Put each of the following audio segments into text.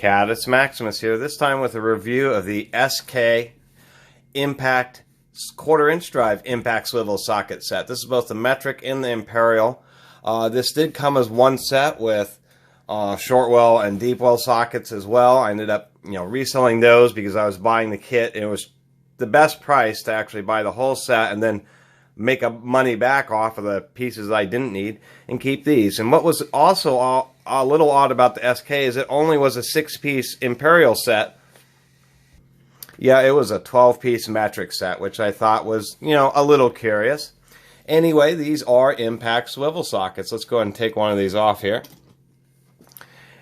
Cat, it's Maximus here, this time with a review of the SK Impact quarter-inch drive impact swivel socket set. This is both the metric and the imperial. This did come as one set with short well and deep well sockets as well. I ended up reselling those because I was buying the kit. It was the best price to actually buy the whole set and then make money back off of the pieces I didn't need and keep these. And what was also a little odd about the SK is it only was a 6-piece imperial set. Yeah, it was a 12-piece metric set, which I thought was, a little curious. Anyway, these are impact swivel sockets. Let's go ahead and take one of these off here.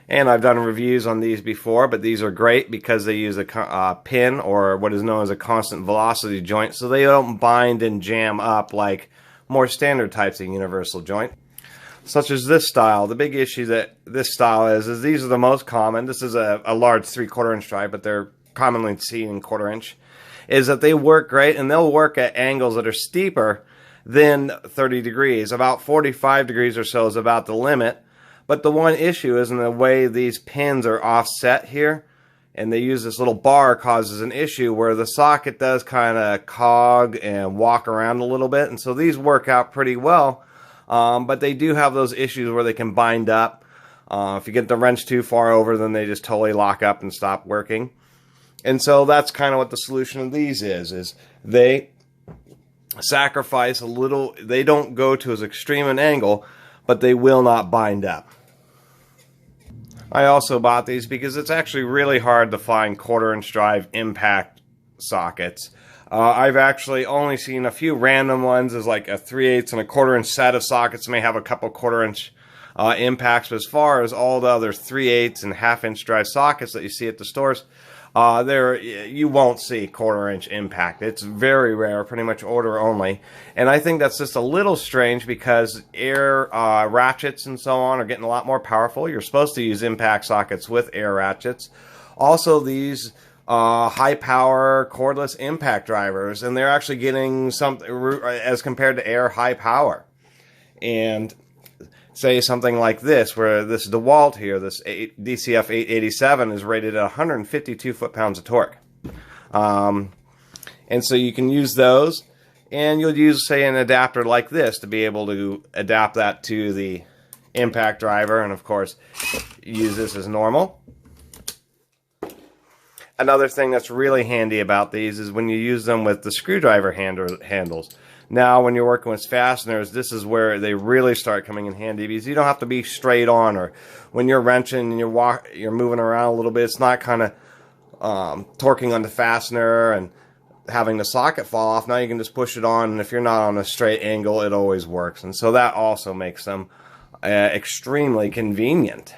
And I've done reviews on these before, but these are great because they use a pin, or what is known as a constant velocity joint, so they don't bind and jam up like more standard types of universal joint, such as this style. The big issue that this style is these are the most common. This is a large 3/4 inch drive, but they're commonly seen in 1/4 inch, is that they work great, and they'll work at angles that are steeper than 30 degrees. About 45 degrees or so is about the limit. But the one issue is in the way these pins are offset here, and they use this little bar, causes an issue where the socket does kind of cog and walk around a little bit. And so these work out pretty well, but they do have those issues where they can bind up. If you get the wrench too far over, then they just totally lock up and stop working. And so that's kind of what the solution of these is they sacrifice a little. They don't go to as extreme an angle, but they will not bind up. I also bought these because it's actually really hard to find 1/4 inch drive impact sockets. I've actually only seen a few random ones, as like a 3/8 and a 1/4 inch set of sockets may have a couple 1/4 inch impacts, but as far as all the other 3/8 and 1/2 inch drive sockets that you see at the stores, you won't see 1/4 inch impact. It's very rare, pretty much order only. And I think that's just a little strange because air ratchets and so on are getting a lot more powerful. You're supposed to use impact sockets with air ratchets. Also, these high power cordless impact drivers, and they're actually getting something as compared to air high power. And say something like this, where this DeWalt here, this DCF 887 is rated at 152 foot-pounds of torque. And so you can use those, and you'll use, say, an adapter like this to be able to adapt that to the impact driver, and of course, use this as normal. Another thing that's really handy about these is when you use them with the screwdriver handles. Now, when you're working with fasteners, this is where they really start coming in handy, because you don't have to be straight on, or when you're wrenching and you're moving around a little bit, it's not kind of torquing on the fastener and having the socket fall off. Now you can just push it on, and if you're not on a straight angle, it always works. And so that also makes them extremely convenient.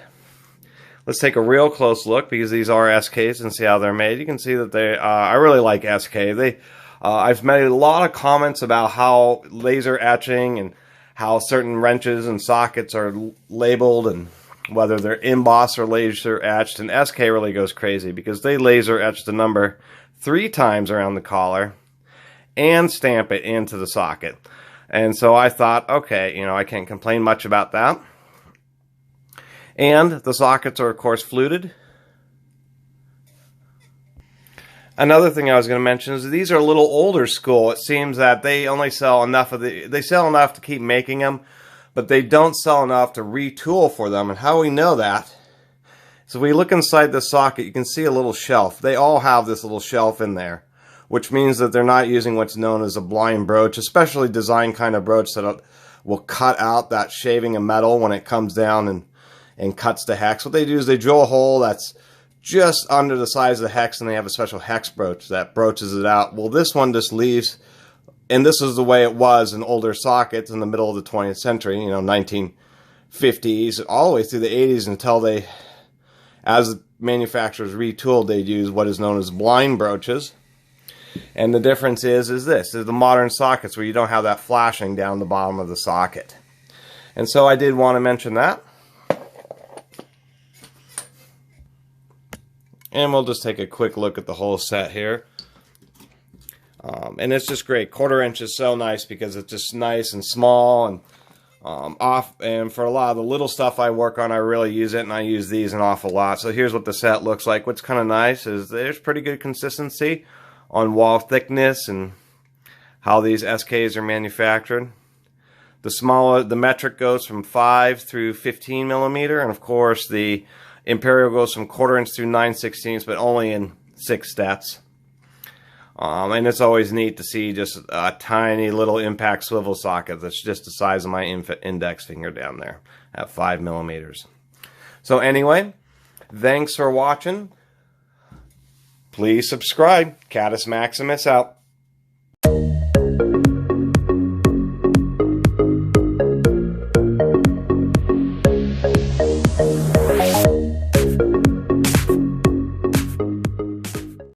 Let's take a real close look, because these are SKs, and see how they're made. You can see that they, I really like SK. I've made a lot of comments about how laser etching and how certain wrenches and sockets are labeled and whether they're embossed or laser etched. And SK really goes crazy because they laser etch the number 3 times around the collar and stamp it into the socket. And so I thought, okay, I can't complain much about that. And the sockets are, of course, fluted. Another thing I was going to mention is these are a little older school. It seems that they only sell enough they sell enough to keep making them, but they don't sell enough to retool for them. And how we know that, so if we look inside the socket, you can see a little shelf. They all have this little shelf in there, which means that they're not using what's known as a blind broach, a specially designed kind of broach that will cut out that shaving of metal when it comes down and cuts the hex. What they do is they drill a hole that's just under the size of the hex, and they have a special hex broach that broaches it out. Well, this one just leaves, and this is the way it was in older sockets in the middle of the 20th century, 1950s, all the way through the 80s, until they, as manufacturers retooled, they'd use what is known as blind broaches. And the difference is this, is the modern sockets where you don't have that flashing down the bottom of the socket. And so I did want to mention that. And we'll just take a quick look at the whole set here. And it's just great. 1/4 inch is so nice because it's just nice and small, and And for a lot of the little stuff I work on, I really use it, and I use these an awful lot. So here's what the set looks like. What's kind of nice is there's pretty good consistency on wall thickness and how these SKs are manufactured. The metric goes from 5 through 15 millimeter, and of course the Imperial goes from 1/4 inch through 9/16, but only in 6 steps. And it's always neat to see just a tiny little impact swivel socket that's just the size of my index finger down there at 5 millimeters. So anyway, thanks for watching. Please subscribe. Catus Maximus out.